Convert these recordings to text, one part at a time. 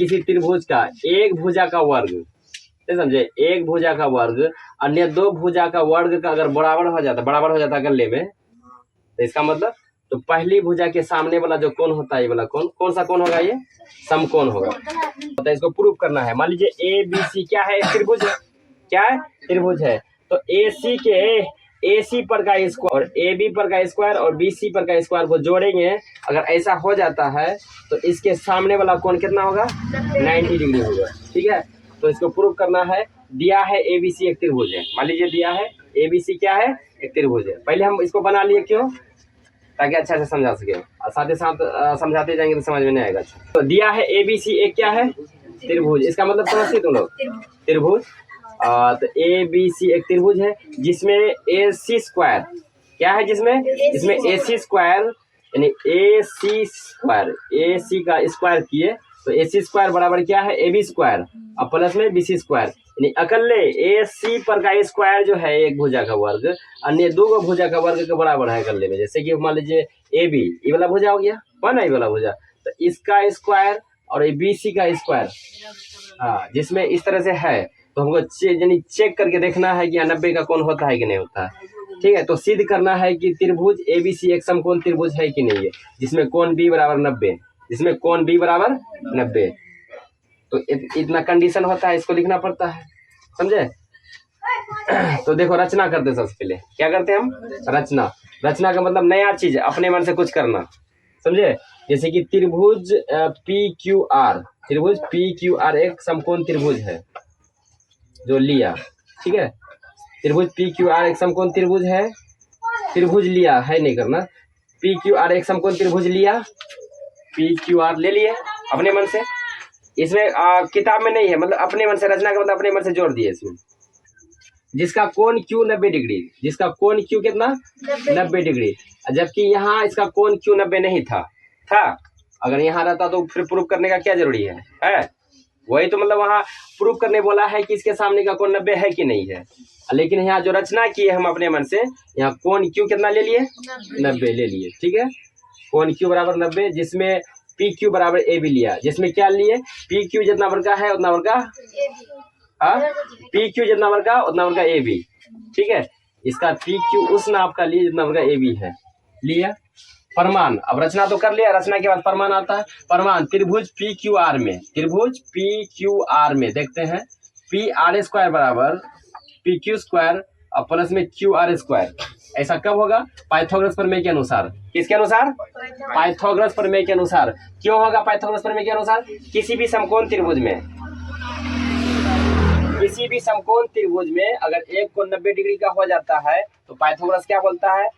किसी त्रिभुज का एक भुजा का वर्ग, समझे, एक भुजा का वर्ग अन्य दो भुजा का वर्ग का अगर बराबर हो जाता है गले में, तो इसका मतलब तो पहली भुजा के सामने वाला जो कोण होता है, ये वाला कोण कौन सा कोण होगा, ये समकोण होगा। तो इसको प्रूव करना है। मान लीजिए ए बी सी क्या है, त्रिभुज है, क्या है, त्रिभुज है। तो ए सी के ए सी पर का स्क्वायर और ए बी पर का स्क्वायर और बी सी पर का स्क्वायर को जोड़ेंगे, अगर ऐसा हो जाता है तो इसके सामने वाला कोण कितना होगा, 90 डिग्री होगा। ठीक है, तो इसको प्रूव करना है। दिया है ए बी सी एक त्रिभुज है, मान लीजिए दिया है ए बी सी क्या है, एक त्रिभुज है। पहले हम इसको बना लिए, क्यों, ताकि अच्छा से समझा सके, और साथ ही साथ समझाते जाएंगे तो समझ में नहीं आएगा। तो दिया है ए बी सी एक क्या है, त्रिभुज। इसका मतलब समझते तुम लोग, त्रिभुज। तो ए बी सी एक त्रिभुज है जिसमें ए सी स्क्वायर क्या है, जिसमें ए सी स्क्वायर यानी ए सी का स्क्वायर किए तो ए सी स्क्वायर बराबर क्या है, ए बी स्क्वायर और प्लस में बी सी स्क्वायर, यानी अकल्ले ए सी पर का स्क्वायर जो है एक भुजा का वर्ग अन्य दो भुजा का वर्ग के बराबर है अकल्ले में। जैसे कि मान लीजिए ए बी, ये वाला भुजा हो गया, बना ये वाला भुजा, तो इसका स्क्वायर और ए बी सी का स्क्वायर, हाँ, जिसमें इस तरह से है, तो हमको चेक करके देखना है कि 90 का कोण होता है कि नहीं होता है। ठीक है, तो सिद्ध करना है कि त्रिभुज ए बी सी एक समकोण त्रिभुज है कि नहीं है, जिसमें कोण बी बराबर 90, जिसमें कोण बी बराबर 90। तो इतना कंडीशन होता है, इसको लिखना पड़ता है, समझे। तो देखो रचना करते सबसे पहले, क्या करते हैं हम, रचना का मतलब नया चीज, अपने मन से कुछ करना, समझे। जैसे कि त्रिभुज पी क्यू आर एक समकोण त्रिभुज है जो लिया, ठीक है, त्रिभुज पी क्यू आर एक समकोण त्रिभुज है, त्रिभुज लिया है, नहीं करना, पी क्यू आर एक समकोण त्रिभुज लिया, पी क्यू आर ले लिए अपने मन से, इसमें किताब में नहीं है, मतलब अपने मन से, रचना का मतलब अपने मन से जोड़ दिए इसमें, जिसका कोण क्यू 90 डिग्री, जिसका कोण क्यू कितना 90 डिग्री, जबकि यहाँ इसका कोण क्यू 90 नहीं था। अगर यहाँ रहता तो फिर प्रूफ करने का क्या जरूरी है? वही तो मतलब वहाँ प्रूफ करने बोला है कि इसके सामने का कोण 90 है कि नहीं है, लेकिन यहाँ जो रचना किए हम अपने मन से, यहाँ कोण क्यू कितना ले लिए, 90 ले लिए। ठीक है, कोण क्यू बराबर 90, जिसमें पी क्यू बराबर ए बी लिया, जिसमें क्या लिए, पी क्यू जितना बड़का है उतना बड़का, पी क्यू जितना बड़का उतना बड़का ए बी। ठीक है, इसका पी क्यू उस नाप का लिए जितना बड़का ए बी है, लिया। प्रमाण, अब रचना तो कर लिया, रचना के बाद प्रमाण आता है। प्रमाण त्रिभुज पी क्यू आर में देखते हैं, पी आर स्क्वायर बराबर पी क्यू स्क्वायर और प्लस में क्यू आर स्क्वायर। ऐसा कब होगा, पाइथागोरस प्रमेय के अनुसार। किसके अनुसार, पाइथागोरस प्रमेय के अनुसार। क्यों होगा पाइथागोरस प्रमेय के अनुसार, किसी भी समकोण त्रिभुज में अगर एक कोण 90 डिग्री का हो जाता है तो पाइथागोरस क्या बोलता है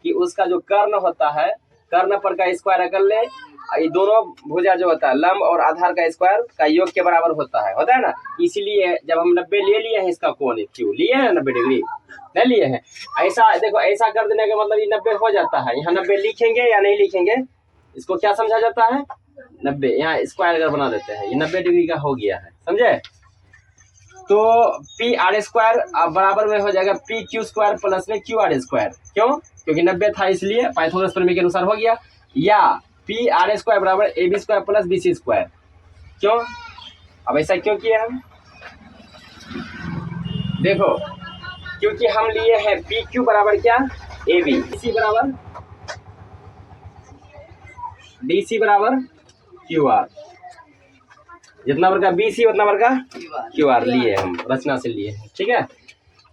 कि उसका जो कर्ण होता है, कर्ण पर का स्क्वायर अगर ले, ये दोनों भुजा जो होता है लंब और आधार का स्क्वायर का योग के बराबर होता है ना। इसलिए जब हम 90 ले लिए हैं, इसका कोण क्यों लिए हैं 90 डिग्री नहीं लिए हैं, ऐसा देखो, ऐसा कर देने का मतलब ये 90 हो जाता है। यहाँ 90 लिखेंगे या नहीं लिखेंगे, इसको क्या समझा जाता है, 90, यहाँ स्क्वायर अगर बना देते हैं, ये 90 डिग्री का हो गया है, समझे। तो पी आर स्क्वायर बराबर में हो जाएगा पी क्यू स्क्वायर प्लस में क्यू आर स्क्वायर। क्यों, क्योंकि 90 था इसलिए पाइथागोरस प्रमेय के अनुसार हो गया। या पी आर स्क्वायर बराबर A B square plus B C square. क्यों, अब ऐसा क्यों किया हम, देखो, क्योंकि हम लिए हैं पी क्यू बराबर क्या, ए बी, डी सी बराबर क्यू आर, जितना बड़ा बी सी उतना बड़ा क्यू आर लिए हम, रचना से लिए। ठीक है,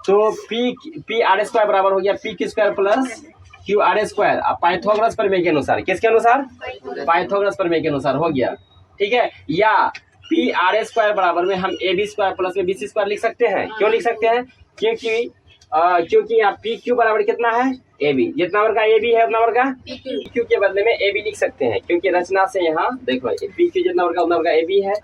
तो पी आर स्क्वायर बराबर हो गया P Q square plus Q R square, Pythagoras प्रमेय के अनुसार। किसके अनुसार, पाइथागोरस प्रमेय के अनुसार हो गया। ठीक है, या पी आर स्क्वायर बराबर में हम ए बी स्क्वायर प्लस में बी सी स्क्वायर लिख सकते हैं। क्यों लिख सकते हैं, क्योंकि यहाँ पी क्यू बराबर कितना है, ए बी, जितना बड़ा ए बी है उतना बड़ा पी क्यू के बदले में ए बी लिख सकते हैं, क्योंकि रचना से यहाँ देखो पी क्यू जितना बड़ा उतना बड़ा ए बी है।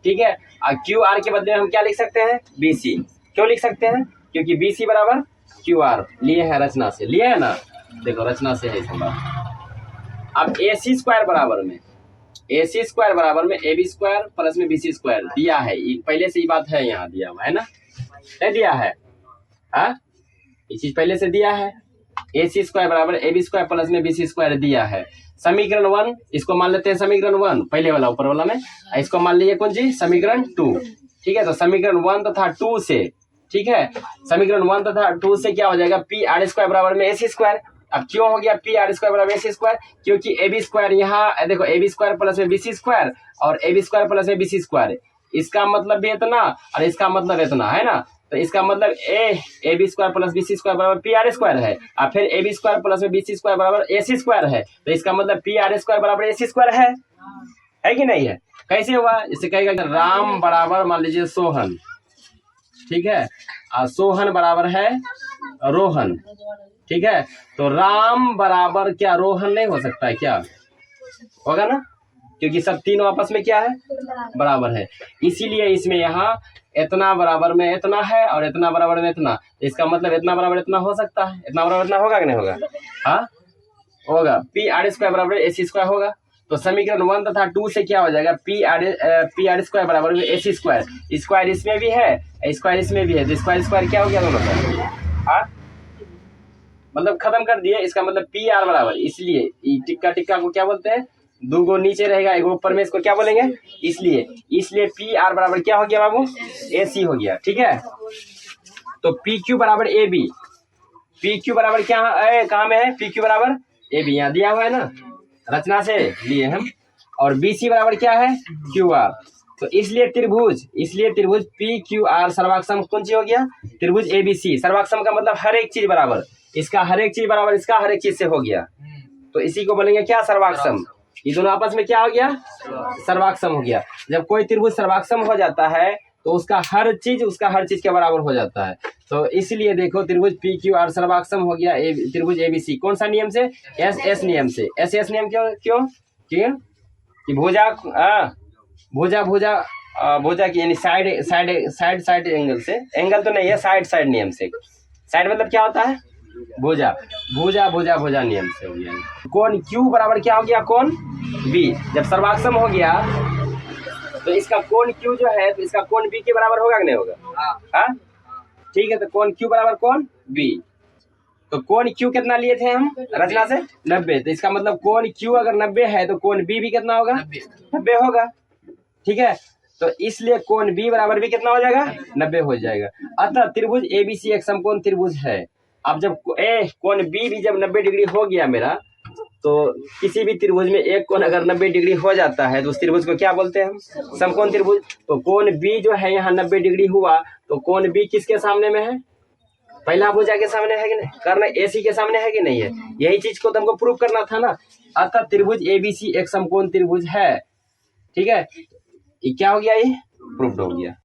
ठीक है, और क्यू आर के बदले में हम क्या लिख सकते हैं, बी सी। क्यों लिख सकते हैं, क्योंकि बी सी बराबर क्यू आर लिए है, रचना से लिए है ना, देखो रचना से है इस बात। अब ए सी स्क्वायर बराबर में ए बी स्क्वायर प्लस में बी सी स्क्वायर दिया है, पहले से ही बात है, यहाँ दिया हुआ है ना, नहीं दिया है, ये चीज पहले से दिया है। ए सी स्क्वायर बराबर ए बी स्क्वायर प्लस में बी सी स्क्वायर दिया है। समीकरण 1 इसको मान लेते हैं समीकरण 1 पहले वाला ऊपर वाला में, इसको मान लीजिए कौन सी समीकरण 2। ठीक है, तो समीकरण 1 तथा 2 से, ठीक है, समीकरण 1 तथा 2 से क्या हो जाएगा, पी आर स्क्वायर बराबर में AC स्क्वायर। अब क्यों हो गया पी आर स्क्वायर बराबर AC स्क्वायर, क्योंकि AB स्क्वायर यहाँ देखो AB स्क्वायर प्लस में BC स्क्वायर और AB स्क्वायर प्लस में BC स्क्वायर, इसका मतलब भी इतना और इसका मतलब इतना है ना, तो इसका मतलब AB square plus BC square बराबर पी आर स्क्वायर है और फिर AB स्क्वायर प्लस में BC स्क्वायर बराबर AC स्क्वायर है, तो इसका मतलब पी आर स्क्वायर बराबर AC स्क्वायर है कि नहीं है। कैसे हुआ, इससे कहेगा राम बराबर मान लीजिए सोहन, ठीक है, और सोहन बराबर है रोहन, ठीक है, तो राम बराबर क्या रोहन नहीं हो सकता है, क्या होगा ना, क्योंकि सब तीनों आपस में क्या है बराबर है, इसीलिए इसमें यहाँ इतना बराबर में इतना है और इतना बराबर में इतना, इसका मतलब इतना बराबर इतना हो सकता है, इतना बराबर इतना होगा कि नहीं होगा, हाँ होगा, पी आर स्क्वायर बराबर AC स्क्वायर होगा। तो समीकरण 1 तथा 2 से क्या हो जाएगा, पी आर स्क्वायर बराबर में AC स्क्वायर, स्क्वायर इसमें भी है स्क्वायर इसमें भी है, तो स्क्वायर स्क्वायर क्या हो गया दोनों का, हाँ मतलब खत्म कर दिए, इसका मतलब पी आर बराबर, इसलिए टिक्का टिक्का को क्या बोलते हैं, दो गो नीचे रहेगा एक ऊपर में, इसको क्या बोलेंगे, इसलिए पी आर बराबर क्या हो गया बाबू, AC हो गया, ठीक है। तो पी क्यू बराबर AB, पी क्यू बराबर क्या कहाँ में है, पी क्यू बराबर AB यहाँ दिया हुआ है ना, रचना से लिए हम, और BC बराबर क्या है QR, तो इसलिए त्रिभुज PQR सर्वाक्षम कौन सी हो गया, त्रिभुज ABC, सर्वाक्षम का मतलब हर एक चीज बराबर, इसका हर एक चीज बराबर इसका हर एक चीज से हो गया, तो इसी को बोलेंगे क्या सर्वाक्षम, ये दोनों आपस में क्या हो गया सर्वाक्षम हो गया। जब कोई त्रिभुज सर्वाक्षम हो जाता है तो उसका हर चीज के बराबर हो जाता है, तो इसलिए देखो त्रिभुज PQR सर्वाक्षम हो गया त्रिभुज ABC, कौन सा नियम से, SS नियम से। SS नियम क्यों कि भुजा की यानी साइड एंगल से, एंगल तो नहीं है, साइड नियम से, साइड मतलब क्या होता है भुजा नियम से हो गया। कोण Q बराबर क्या हो गया, कोण B, जब सर्वाक्षम हो गया तो इसका कोण Q जो है तो इसका कोण B के बराबर होगा कि नहीं होगा, हाँ ठीक है, तो कोण Q बराबर कोण B, तो कोण Q कितना लिए थे हम रचना से 90, तो इसका मतलब कोण Q अगर 90 है तो कोण B भी कितना होगा 90 होगा, ठीक है, तो इसलिए कोण B बराबर भी कितना हो जाएगा 90 हो जाएगा। अतः त्रिभुज ABC एक समकोण त्रिभुज है। अब जब कोण B भी जब 90 डिग्री हो गया मेरा, तो किसी भी त्रिभुज में एक कोण अगर 90 डिग्री हो जाता है तो उस त्रिभुज को क्या बोलते हैं हम, समकोण त्रिभुज। तो कोण B जो है यहाँ 90 डिग्री हुआ, तो कोण B किसके सामने में है, पहला भुजा के सामने है कि नहीं, करना AC के सामने है कि नहीं है, यही चीज को तुमको प्रूव करना था ना। अतः त्रिभुज ABC एक समकोण त्रिभुज है, ठीक है, ये क्या हो गया, ये प्रूव्ड हो गया।